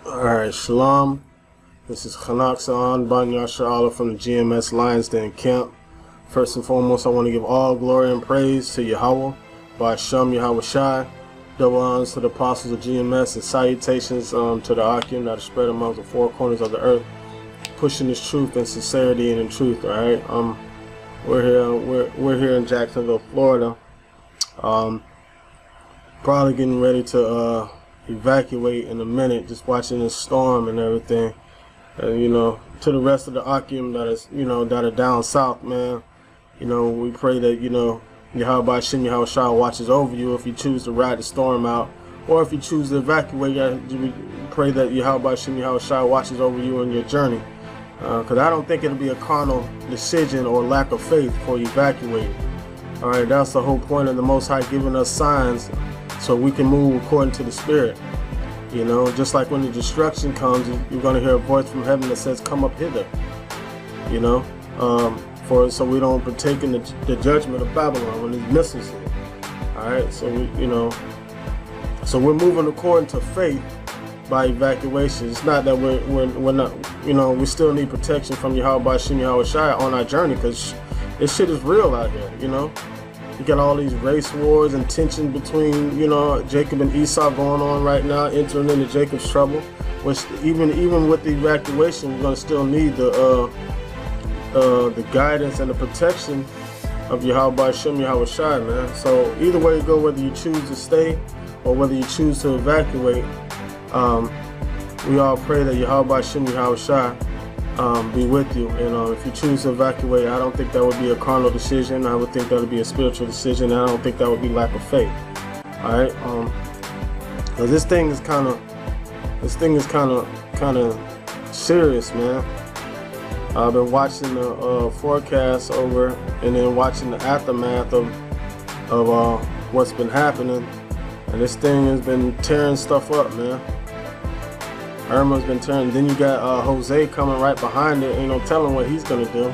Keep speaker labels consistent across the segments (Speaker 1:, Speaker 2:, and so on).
Speaker 1: Alright, Shalom. This is Chanak Sa'an Ban Yashar Allah from the GMS Lions Den camp. First and foremost, I want to give all glory and praise to Yahweh, by Shem Yahweh Shai. Double honors to the apostles of GMS and salutations to the Akim that are spread among the four corners of the earth, pushing this truth and sincerity and in truth. Alright, we're here in Jacksonville, Florida. Probably getting ready to evacuate in a minute, just watching this storm and everything. You know, to the rest of the Akim that is, that are down south, man. We pray that, Yahweh Shem Yahweh Shai watches over you if you choose to ride the storm out, or if you choose to evacuate. We pray that Yahweh Shem Yahweh Shai watches over you in your journey. Because I don't think it'll be a carnal decision or lack of faith for evacuating. All right, that's the whole point of the Most High giving us signs so we can move according to the Spirit. Just like when the destruction comes, you're going to hear a voice from heaven that says, "Come up hither." So we don't partake in the judgment of Babylon when these missiles hit. All right, so so we're moving according to faith by evacuation. It's not that we're not, we still need protection from Yahweh Shem Yahweh Shai on our journey, because this shit is real out here. You got all these race wars and tension between, Jacob and Esau going on right now, entering into Jacob's trouble. Which even with the evacuation, we're gonna still need the guidance and the protection of Yahweh Shem Yahweh Shai, man. So either way you go, whether you choose to stay or whether you choose to evacuate, we all pray that Yahweh Shem Yahweh Shai be with you. And if you choose to evacuate, I don't think that would be a carnal decision. I would think that would be a spiritual decision, and I don't think that would be lack of faith. All right, because this thing is kind of serious, man. I've been watching the forecast over, and then watching the aftermath of what's been happening, and this thing has been tearing stuff up, man. Irma's been tearing. Then you got Jose coming right behind it. Ain't no telling what he's gonna do.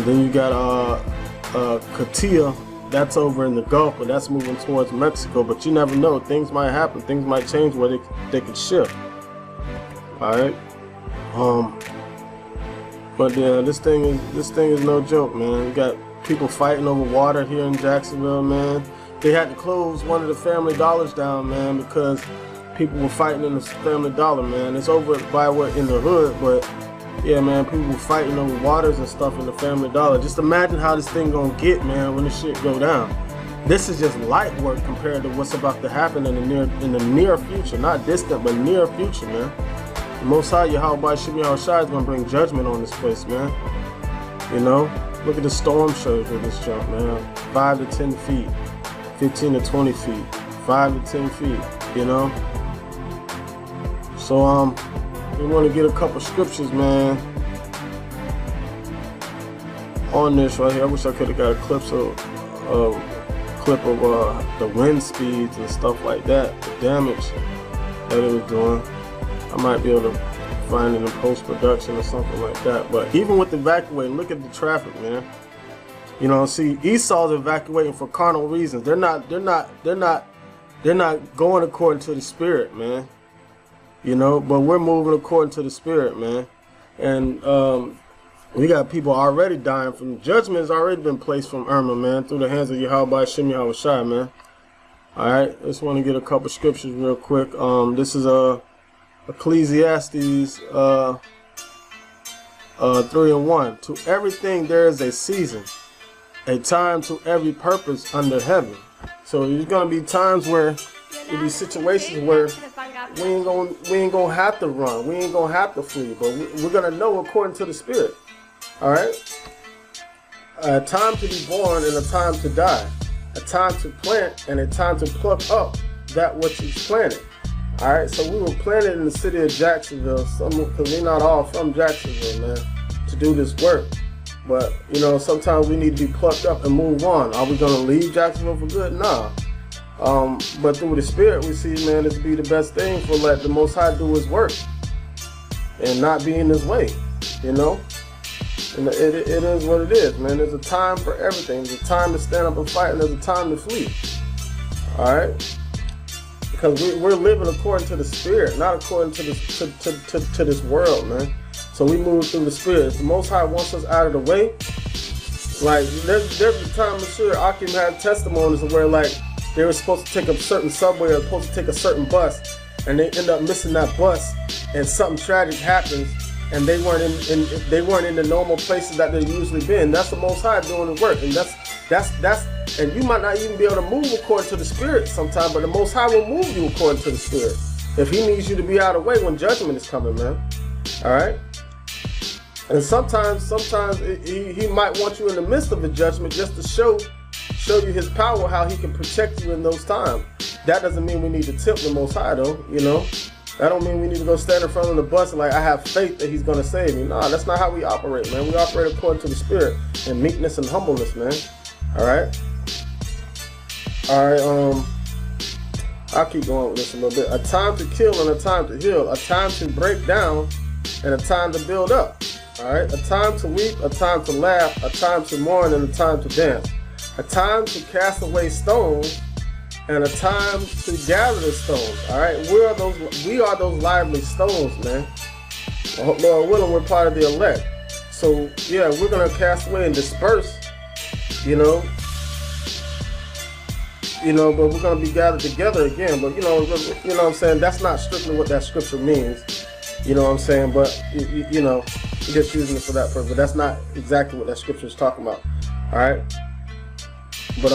Speaker 1: Then you got Katia. That's over in the Gulf, but that's moving towards Mexico. But you never know. Things might happen. Things might change where they could shift. All right. But yeah, this thing is no joke, man. You got people fighting over water here in Jacksonville, man. They had to close one of the Family Dollars down, man, because people were fighting in the Family Dollar, man. It's over by what in the hood, but yeah, man, people were fighting over waters and stuff in the Family Dollar. Just imagine how this thing gonna get, man, when this shit go down. This is just light work compared to what's about to happen in the near future, not distant, but near future, man. The Most High Yahweh Shem Yahweh Shai is gonna bring judgment on this place, man. Look at the storm surge with this jump, man. 5 to 10 feet, 15 to 20 feet, 5 to 10 feet. So we want to get a couple scriptures, man, on this right here. I wish I could have got a clip of the wind speeds and stuff like that, the damage that it was doing. I might be able to find it in post-production or something like that. But even with evacuating, look at the traffic, man. See, Esau's evacuating for carnal reasons. They're not going according to the Spirit, man. But we're moving according to the Spirit, man. And we got people already dying from judgment has already been placed from Irma, man, through the hands of Yahweh Shem Yahweh Shai, man. All right, I just want to get a couple scriptures real quick. This is Ecclesiastes 3:1. To everything there is a season, a time to every purpose under heaven. So there's gonna be times where there'll be situations where we ain't gonna have to run, we ain't gonna have to flee, but we're gonna know according to the Spirit. All right, a time to be born and a time to die, a time to plant and a time to pluck up that which is planted. All right, so we were planted in the city of Jacksonville, because we're not all from Jacksonville, man, to do this work. But sometimes we need to be plucked up and move on. Are we gonna leave Jacksonville for good? Nah. But through the Spirit, we see, man, this be the best thing for let the Most High do His work and not be in His way. And it is what it is, man. There's a time for everything. There's a time to stand up and fight, and there's a time to flee. All right. because we're living according to the Spirit, not according to this world, man. So we move through the Spirit. If the Most High wants us out of the way, like there's a time, I'm sure Akim had testimonies of where like they were supposed to take a certain subway or supposed to take a certain bus, and they end up missing that bus, and something tragic happens, and they weren't in the normal places that they usually been. That's the Most High doing the work, and that's and you might not even be able to move according to the Spirit sometimes, but the Most High will move you according to the Spirit if He needs you to be out of the way when judgment is coming, man. All right. And sometimes he might want you in the midst of the judgment just to show you His power, how He can protect you in those times. That doesn't mean we need to tempt the Most High, though. You know, that don't mean we need to go stand in front of the bus and like I have faith that He's gonna save me. Nah, that's not how we operate, man. We operate according to the Spirit in meekness and humbleness, man. All right. I'll keep going with this a little bit. A time to kill and a time to heal. A time to break down and a time to build up. All right. A time to weep, a time to laugh, a time to mourn, and a time to dance. A time to cast away stones and a time to gather the stones. All right. We are those lively stones, man. Lord willing, we're part of the elect. So yeah, we're gonna cast away and disperse. You know, but we're going to be gathered together again. But, you know what I'm saying? That's not strictly what that scripture means. You know what I'm saying? But, you know, you're just using it for that purpose. But that's not exactly what that scripture is talking about. All right? But,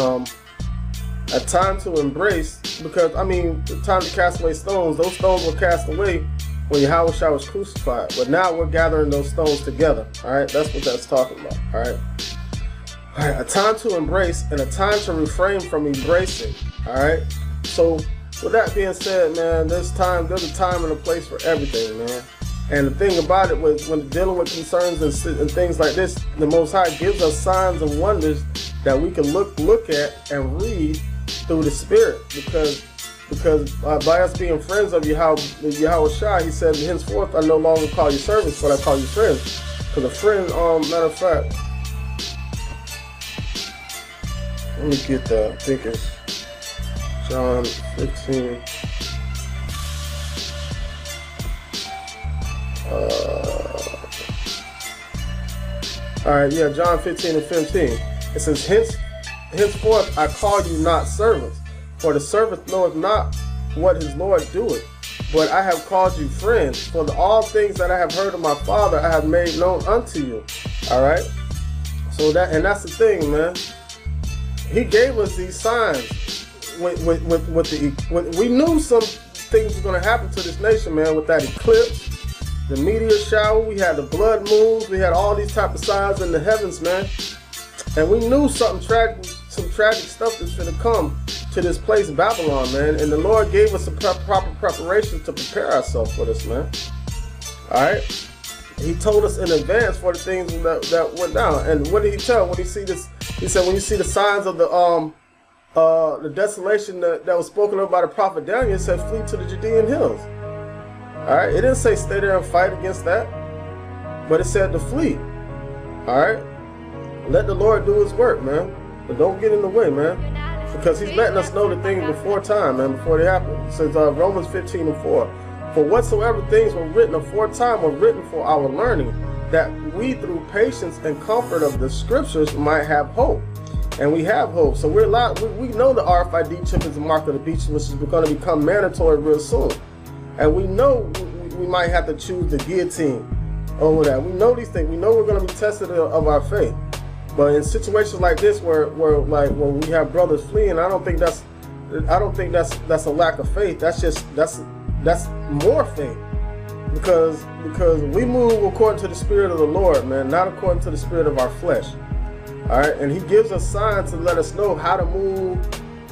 Speaker 1: a time to embrace, because, I mean, the time to cast away stones, those stones were cast away when Yahushua was crucified. But now we're gathering those stones together. All right? That's what that's talking about. All right? All right, a time to embrace and a time to refrain from embracing. All right. So with that being said, man, there's a time and a place for everything, man. And the thing about it was when dealing with concerns and things like this, the Most High gives us signs and wonders that we can look at and read through the Spirit, because by us being friends of Yahushua, He said, henceforth I no longer call you servants, but I call you friends. Because a friend, matter of fact. Let me get that. I think it's John 15. Alright, yeah, John 15 and 15. It says, henceforth I call you not servants, for the servant knoweth not what his Lord doeth, but I have called you friends, for all things that I have heard of my Father I have made known unto you. Alright? So that's the thing, man. He gave us these signs we knew some things were going to happen to this nation, man, with that eclipse, the meteor shower, we had the blood moons, we had all these type of signs in the heavens, man. And we knew some tragic stuff that's going to come to this place, Babylon, man. And the Lord gave us the proper preparation to prepare ourselves for this, man. All right. He told us in advance for the things that went down. And what did He tell when He see this? He said, when you see the signs of the desolation that was spoken of by the prophet Daniel, it said, flee to the Judean hills. All right. It didn't say stay there and fight against that, but it said to flee. All right. Let the Lord do His work, man. But don't get in the way, man, because He's letting us know the things before time, man, before they happen. It says Romans 15 and 4. For whatsoever things were written aforetime were written for our learning, that we through patience and comfort of the scriptures might have hope. And we have hope. So we know the RFID chip is the mark of the beast, which is going to become mandatory real soon. And we know we might have to choose the guillotine over that. We know these things. We know we're going to be tested of our faith. But in situations like this, where we have brothers fleeing, I don't think that's a lack of faith. That's more faith, because we move according to the Spirit of the Lord, man, not according to the spirit of our flesh. All right, and He gives us signs to let us know how to move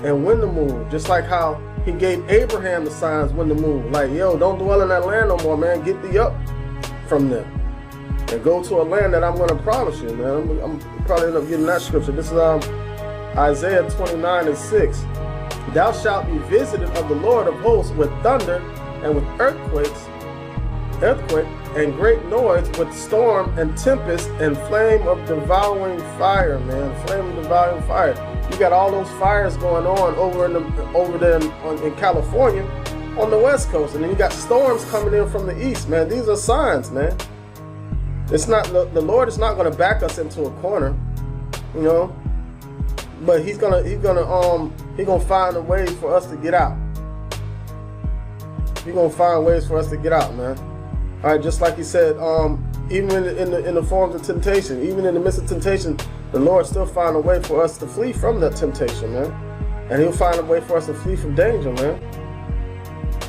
Speaker 1: and when to move, just like how He gave Abraham the signs when to move. Like, yo, don't dwell in that land no more, man. Get thee up from them and go to a land that I'm going to promise you, man. I'm probably end up getting that scripture. This is Isaiah 29 and 6. Thou shalt be visited of the Lord of hosts with thunder and with earthquake and great noise, with storm and tempest and flame of devouring fire, man. Flame of devouring fire. You got all those fires going on over there in California on the West Coast, and then you got storms coming in from the east, man. These are signs, man. It's not the Lord is not going to back us into a corner, you know, but he's gonna find a way for us to get out. He's gonna find ways for us to get out, man. All right, just like he said, even in the forms of temptation, even in the midst of temptation, the Lord still find a way for us to flee from that temptation, man. And he'll find a way for us to flee from danger, man.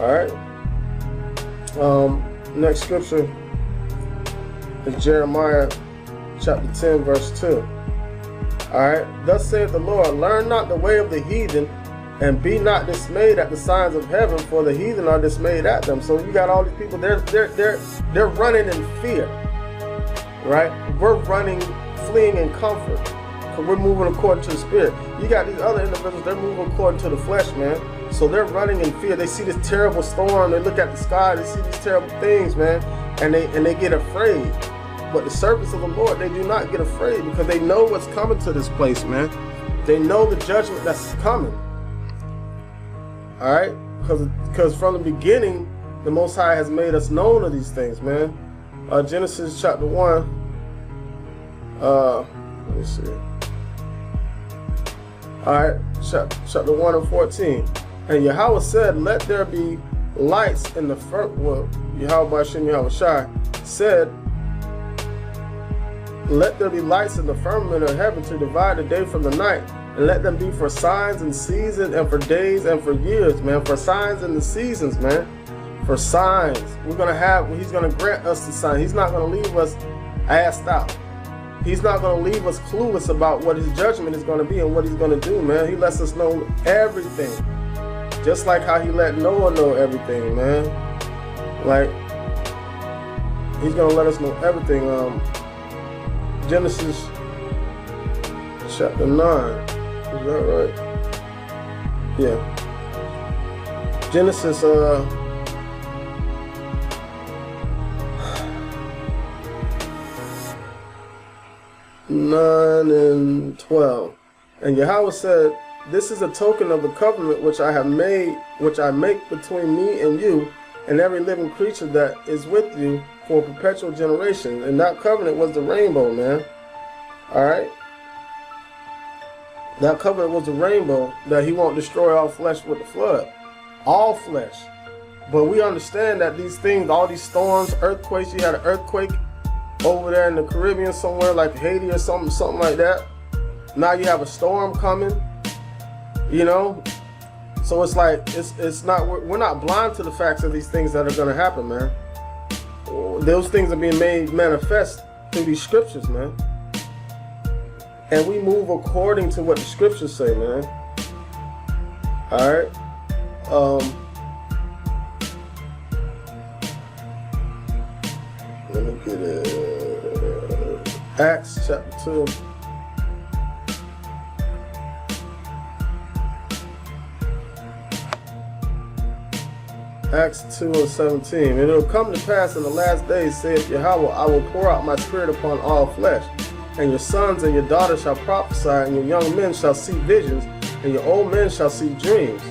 Speaker 1: All right. Next scripture is Jeremiah chapter 10, verse 2. All right. Thus saith the Lord, learn not the way of the heathen, and be not dismayed at the signs of heaven, for the heathen are dismayed at them. So you got all these people, they're running in fear, right? We're running, fleeing in comfort, because we're moving according to the Spirit. You got these other individuals, they're moving according to the flesh, man. So they're running in fear. They see this terrible storm, they look at the sky, they see these terrible things, man, and they get afraid. But the servants of the Lord, they do not get afraid, because they know what's coming to this place, man. They know the judgment that's coming. All right, because from the beginning, the Most High has made us known of these things, man. Genesis chapter 1. Let me see. All right, chapter 1 and 14. And Yahweh said, "Let there be lights in the firmament." Well, Yahweh Shai said, "Let there be lights in the firmament of heaven to divide the day from the night. And let them be for signs and seasons and for days and for years," man. For signs and the seasons, man. For signs. He's going to grant us the sign. He's not going to leave us assed out. He's not going to leave us clueless about what his judgment is going to be and what he's going to do, man. He lets us know everything. Just like how he let Noah know everything, man. Like, he's going to let us know everything. Genesis chapter 9. Is that right? Yeah. Genesis 9 and 12. And Yahweh said, "This is a token of the covenant which I make between me and you and every living creature that is with you for perpetual generation." And that covenant was the rainbow, man. All right. That covenant was the rainbow, that he won't destroy all flesh with the flood. All flesh. But we understand that these things, all these storms, earthquakes, you had an earthquake over there in the Caribbean somewhere like Haiti or something like that. Now you have a storm coming, you know? So it's like, we're not blind to the facts of these things that are going to happen, man. Those things are being made manifest through these scriptures, man. And we move according to what the scriptures say, man. All right. Let me get it. Acts chapter 2. Acts 2 and 17. And it will come to pass in the last days, saith Yahweh, I will pour out my spirit upon all flesh. And your sons and your daughters shall prophesy, and your young men shall see visions, and your old men shall see dreams.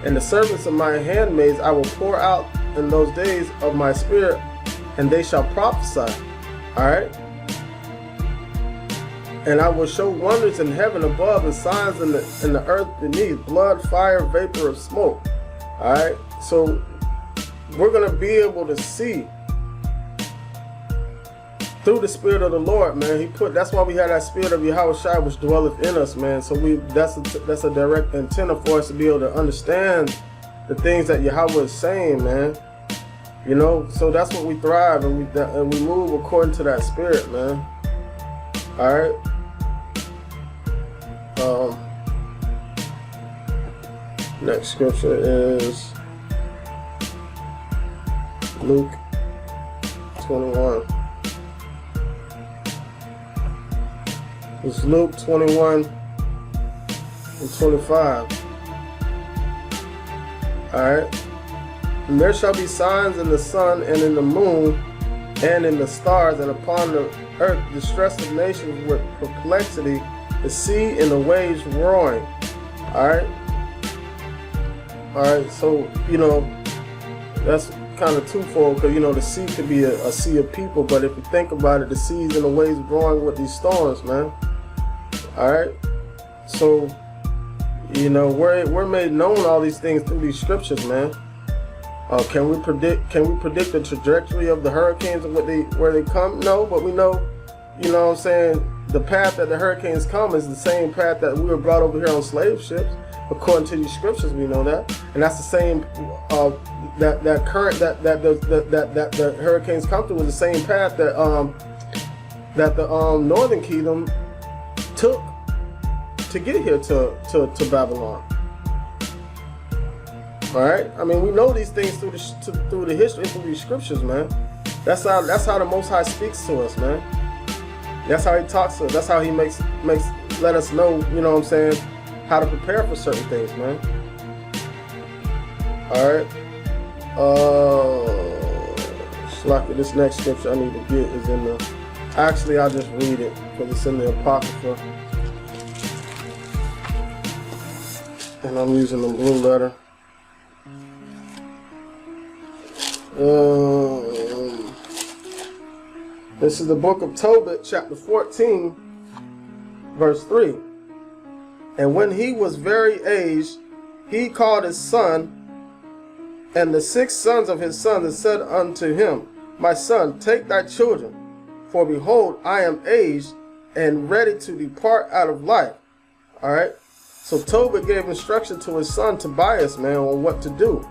Speaker 1: And the servants of my handmaids I will pour out in those days of my spirit, and they shall prophesy. Alright? And I will show wonders in heaven above, and signs in the earth beneath, blood, fire, vapor of smoke. Alright? So we're going to be able to see through the Spirit of the Lord, man. That's why we have that Spirit of Yahweh Shai which dwelleth in us, man. So that's a direct antenna for us to be able to understand the things that Yahweh is saying, man. You know, so that's what we thrive, and we move according to that Spirit, man. All right. Next scripture is Luke 21. It's Luke 21 and 25. Alright. And there shall be signs in the sun and in the moon and in the stars, and upon the earth distress of nations with perplexity the sea and the waves roaring. Alright? Alright, so, you know, that's kind of twofold, because, you know, the sea could be a sea of people, but if you think about it, the seas and the waves roaring with these storms, man. Alright? So, you know, we're made known all these things through these scriptures, man. Can we predict the trajectory of the hurricanes and where they come? No, but we know, you know what I'm saying, the path that the hurricanes come is the same path that we were brought over here on slave ships. According to these scriptures, we know that, and that's the same that current that the hurricanes come through is the same path that the Northern Kingdom took to get here to Babylon. All right, I mean, we know these things through the history, through these scriptures, man. That's how the Most High speaks to us, man. That's how He talks to us. That's how He makes let us know, you know what I'm saying, how to prepare for certain things, man. All right. Like this next scripture I need to get is in the. Actually, I'll just read it because it's in the Apocrypha, and I'm using the blue letter. This is the book of Tobit, chapter 14, verse 3. And when he was very aged, he called his son and the 6 sons of his sons and said unto him, My son, take thy children, for behold, I am aged and ready to depart out of life. All right. So Tobit gave instruction to his son Tobias, man, on what to do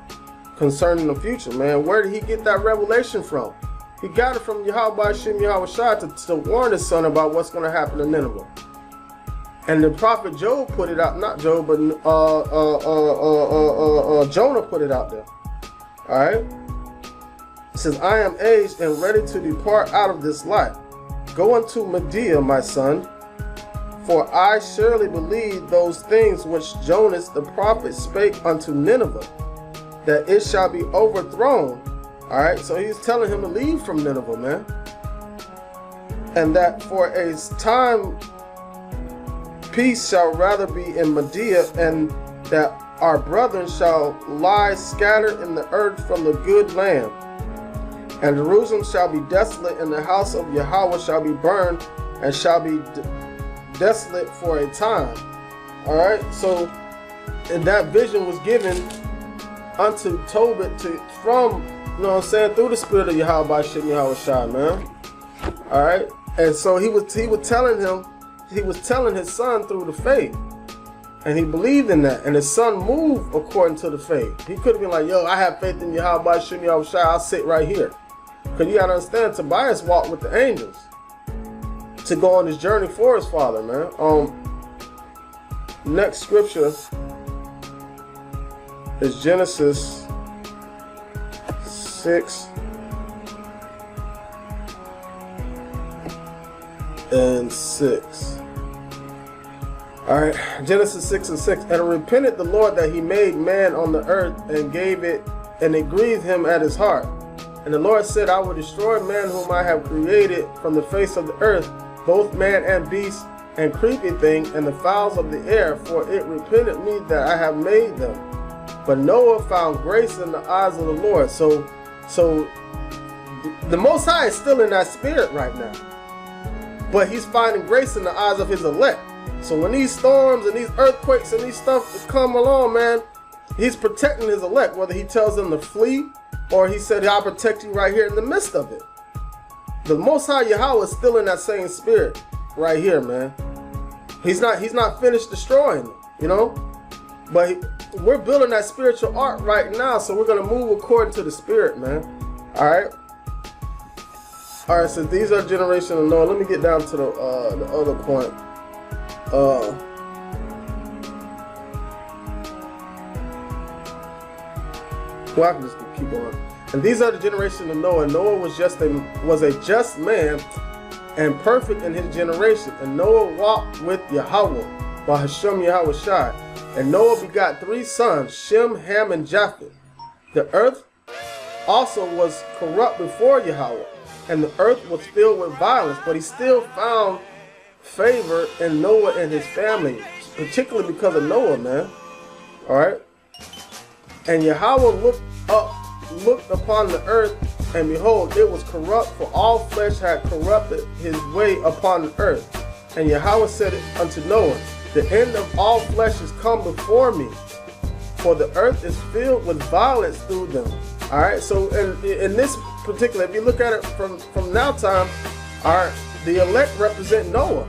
Speaker 1: concerning the future, man. Where did he get that revelation from? He got it from Yahweh Hashem Yahweh Shai to warn his son about what's going to happen to Nineveh. And the prophet Job put it out, not Job, but Jonah put it out there. All right. It says, I am aged and ready to depart out of this life. Go unto Media, my son, for I surely believe those things which Jonas the prophet spake unto Nineveh, that it shall be overthrown. All right. So he's telling him to leave from Nineveh, man. And that for a time peace shall rather be in Media, and that our brethren shall lie scattered in the earth from the good land. And Jerusalem shall be desolate, and the house of Yahweh shall be burned, and shall be desolate for a time. All right, so and that vision was given unto Tobit from, you know what I'm saying, through the spirit of Yahweh Hashem Yahweh Shai, man. All right, and so he was telling his son through the faith, and he believed in that, and his son moved according to the faith. He could have been like, yo, I have faith in Yahweh Hashem Yahweh Shai, I'll sit right here. Because you gotta understand, Tobias walked with the angels to go on this journey for his father, man. Next scripture is Genesis 6 and 6. All right, Genesis 6 and 6. And repented the Lord that he made man on the earth and gave it, and it grieved him at his heart. And the Lord said, I will destroy man whom I have created from the face of the earth, both man and beast, and creeping thing, and the fowls of the air, for it repented me that I have made them. But Noah found grace in the eyes of the Lord. So the Most High is still in that spirit right now, but he's finding grace in the eyes of his elect. So when these storms and these earthquakes and these stuff come along, man, he's protecting his elect, whether he tells them to flee or he said, I'll protect you right here in the midst of it. The Most High Yahweh is still in that same spirit right here, man. He's not finished destroying them, you know, but we're building that spiritual ark right now, so we're going to move according to the spirit, man. All right. All right, so these are generation of Noah. Let me get down to the other point. Well, I can just keep going. And these are the generation of Noah. Noah was a just man and perfect in his generation. And Noah walked with Yahweh by Hashem Yahweh Shai. And Noah begot 3 sons, Shem, Ham, and Japheth. The earth also was corrupt before Yahweh, and the earth was filled with violence, but he still found favor in Noah and his family, particularly because of Noah, man. All right. And Yahweh looked upon the earth, and behold, it was corrupt, for all flesh had corrupted his way upon the earth. And Yahweh said unto Noah, the end of all flesh is come before me, for the earth is filled with violence through them. All right, so in this particular, if you look at it from now time, the elect represent Noah.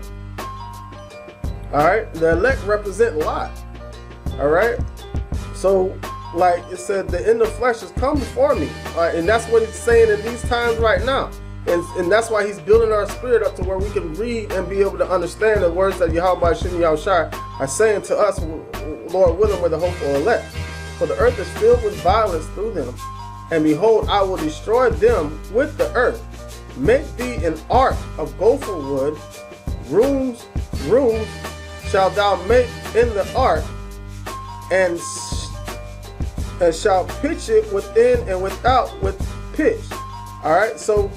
Speaker 1: All right, the elect represent Lot. All right, so like it said, the end of flesh has come before me. All right, and that's what it's saying in these times right now. And that's why he's building our spirit up to where we can read and be able to understand the words that Yahweh Shem Yahushai are saying to us, Lord willing, we're the hopeful elect. For the earth is filled with violence through them. And behold, I will destroy them with the earth. Make thee an ark of gopher wood. Rooms shalt thou make in the ark, and shall pitch it within and without with pitch. All right, so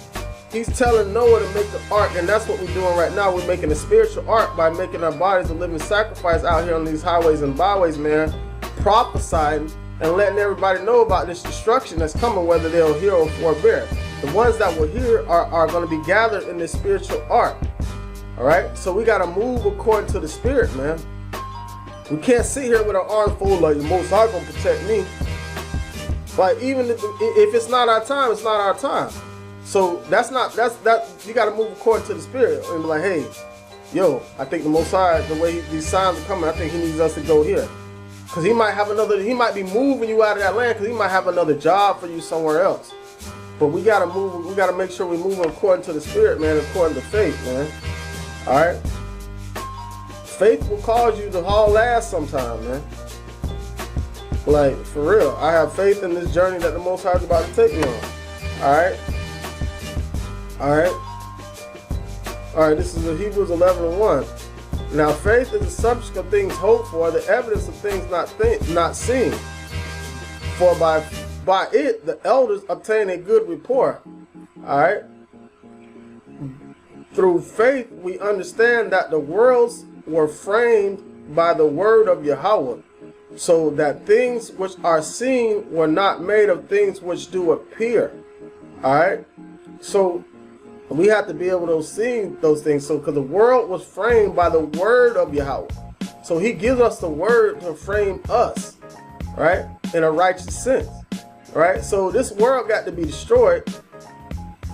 Speaker 1: he's telling Noah to make the ark, and that's what we're doing right now. We're making a spiritual ark by making our bodies a living sacrifice out here on these highways and byways, man, prophesying and letting everybody know about this destruction that's coming, whether they'll hear or forbear. The ones that will hear are going to be gathered in this spiritual ark. All right, so we got to move according to the spirit, man. We can't sit here with our arms full like the Most High gonna protect me. Like, even if it's not our time, it's not our time. So that's you got to move according to the spirit and be like, hey, yo, I think the Most High, the way these signs are coming, I think he needs us to go here. Because he might be moving you out of that land, because he might have another job for you somewhere else. But we got to move, we got to make sure we move according to the spirit, man, according to faith, man. All right? Faith will cause you to haul ass sometime, man. Like, for real. I have faith in this journey that the Most High is about to take me on. All right? All right, this is Hebrews 11:1. Now faith is the subject of things hoped for, the evidence of things not seen. For by it the elders obtain a good report. All right. Through faith we understand that the worlds were framed by the word of Yahweh, so that things which are seen were not made of things which do appear. All right. So we have to be able to see those things. So, because the world was framed by the word of Yahweh. So he gives us the word to frame us, right? In a righteous sense, right? So this world got to be destroyed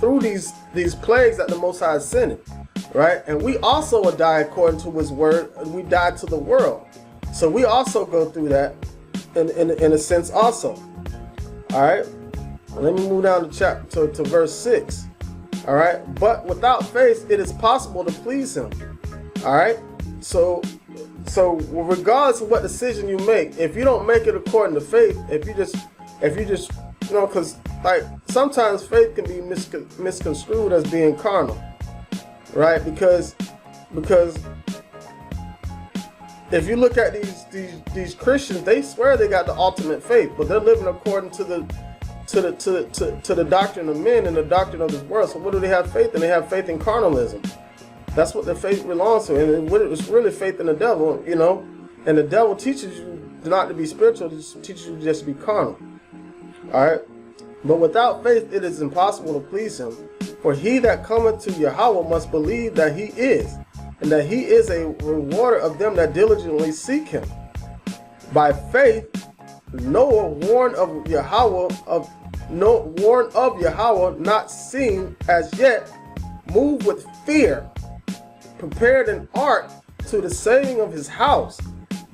Speaker 1: through these plagues that the Most High is sending, right? And we also will die according to his word, and we die to the world. So we also go through that in a sense also. All right. Let me move down to verse 6. All right, but without faith, it is possible to please him. All right, so regardless of what decision you make, if you don't make it according to faith, if you just, you know, because like sometimes faith can be misconstrued as being carnal, right? Because if you look at these Christians, they swear they got the ultimate faith, but they're living according to the doctrine of men and the doctrine of this world. So what do they have faith in? They have faith in carnalism. That's what their faith belongs to. And it's really faith in the devil, you know. And the devil teaches you not to be spiritual, it teaches you just to be carnal. All right. But without faith, it is impossible to please him. For he that cometh to Yahweh must believe that he is, and that he is a rewarder of them that diligently seek him. By faith, Noah warned of Yahweh, not seen as yet, moved with fear, prepared an ark to the saving of his house,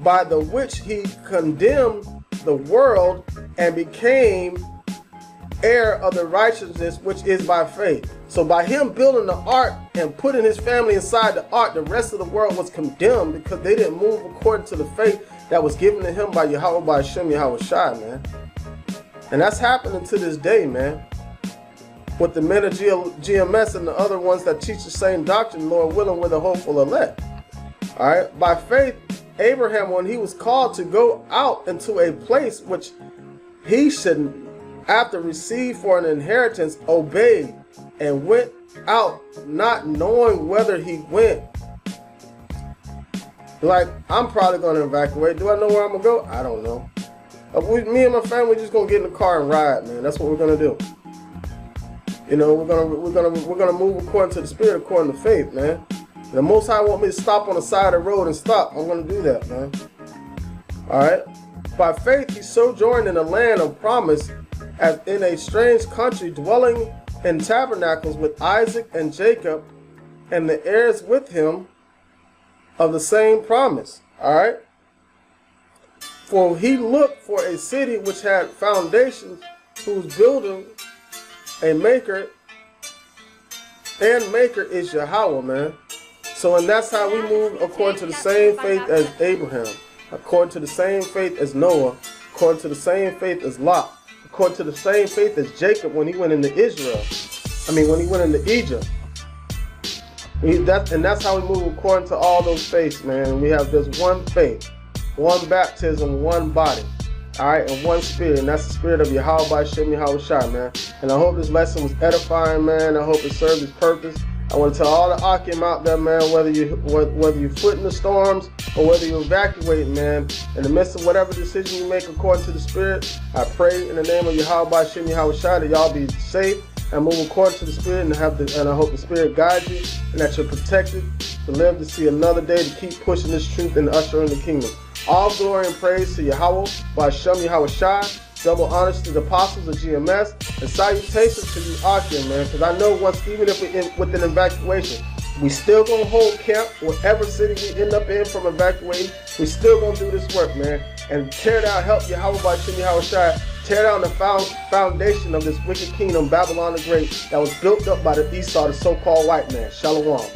Speaker 1: by the which he condemned the world and became heir of the righteousness which is by faith. So by him building the ark and putting his family inside the ark, the rest of the world was condemned because they didn't move according to the faith that was given to him by Yahweh, by Shem Yahushai, man. And that's happening to this day, man. With the men of GMS and the other ones that teach the same doctrine, Lord willing, we're the hopeful elect. All right. By faith, Abraham, when he was called to go out into a place which he should, after receive for an inheritance, obeyed and went out, not knowing whether he went Like, I'm probably going to evacuate. Do I know where I'm going to go? I don't know. Me and my family just going to get in the car and ride, man. That's what we're going to do. You know, we're gonna move according to the Spirit, according to faith, man. The Most High want me to stop on the side of the road and stop. I'm gonna do that, man. All right. By faith, he sojourned in a land of promise, as in a strange country, dwelling in tabernacles with Isaac and Jacob, and the heirs with him of the same promise. All right. For he looked for a city which had foundations, whose builder and maker is Yahweh, man. So, and that's how we move according to the same faith as Abraham, according to the same faith as Noah, according to the same faith as Lot, according to the same faith as Jacob when he went into Israel. When he went into Egypt. And that's how we move according to all those faiths, man. We have just one faith, one baptism, one body. Alright, and one spirit, and that's the spirit of Yahweh by Shem Yahweh Shai, man. And I hope this lesson was edifying, man. I hope it served its purpose. I want to tell all the Akim out there, man, whether you're footing the storms or whether you're evacuating, man, in the midst of whatever decision you make according to the Spirit, I pray in the name of Yahweh by Shem Yahweh Shai that y'all be safe and move according to the Spirit, and I hope the Spirit guides you and that you're protected to live to see another day to keep pushing this truth and usher in the kingdom. All glory and praise to Yahweh by Shem Yahweh Shai. Double honors to the apostles of GMS, and salutations to you Akim, man, because I know even if we're with an evacuation, we still gonna hold camp whatever city we end up in from evacuating. We still gonna do this work, man, and tear down, help Yahweh by Shem Yahweh Shai, tear down the foundation of this wicked kingdom, Babylon the Great, that was built up by the Esau, the so-called white man. Shalom.